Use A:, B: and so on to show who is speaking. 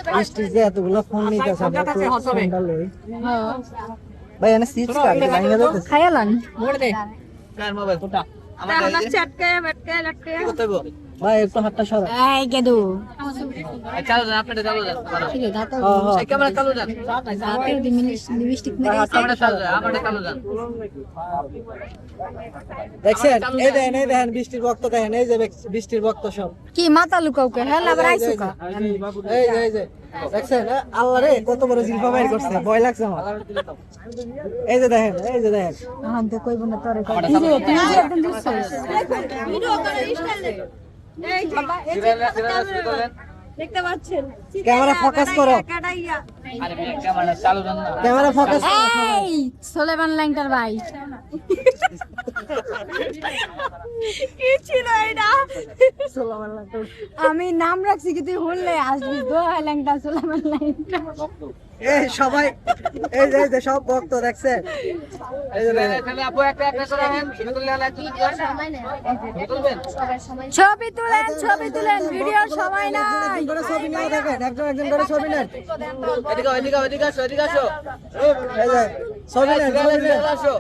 A: বৃষ্টি যে এতগুলো ফোন নিতেছে ভাই এনে সিপস কাটে ভাঙা যাচ্ছে
B: খায়ালান
C: কার মোবাইল কোটা
B: আমার চটকে বটকে লটকে
C: কত গো
A: ভাই একটু হাতটা সরা
B: এই কেদু
C: চালু যান আপনি চালু যান
B: ঠিক আছে দাতা
C: এই ক্যামেরা চালু যান
B: দাতে লিপস্টিক মেরে
C: আমরা চালু যান আমরা চালু যান
A: দেখছেন এই দেখেন বৃষ্টির বক্ত দেখেন এই যে বৃষ্টির বক্ত সব
B: কি মাথা লুকাওকে হ্যাঁ আবার আইসুকা
A: এই যে দেখছেন আল্লাহ রে কত বড় জিলফা বাইর করছে ভয় লাগছে আমার এই যে দেখেন
B: এখন তো কইব না তোরে কই তুই যে একদম দিছস ভিডিও করে স্টাইল এই বাবা এই দেখতে পাচ্ছেন
A: ক্যামেরা ফোকাস করো
C: আরে ক্যামেরা চালু যান না
A: ক্যামেরা ফোকাস করো
B: এই সোলেমান ল্যাংটার ভাই কি ছিল এটা আমি নাম রাখছি কি তুই হলে আসবি দোয়া ল্যাংটা সোলেমান ল্যাংটা
A: এই সবাই এই যে সব ভক্ত দেখছেন এই যে দেখেন
C: খালি আপু একটা একটা করে আনেন ছবি তুলবেন
B: ছবি তুলেন ভিডিওর সময় নাই
A: করে ছবি নিয়ে দেখেন একজন করে ছবি নেন
C: এদিকে আসো
A: এই যে ছবি নেন
C: আসো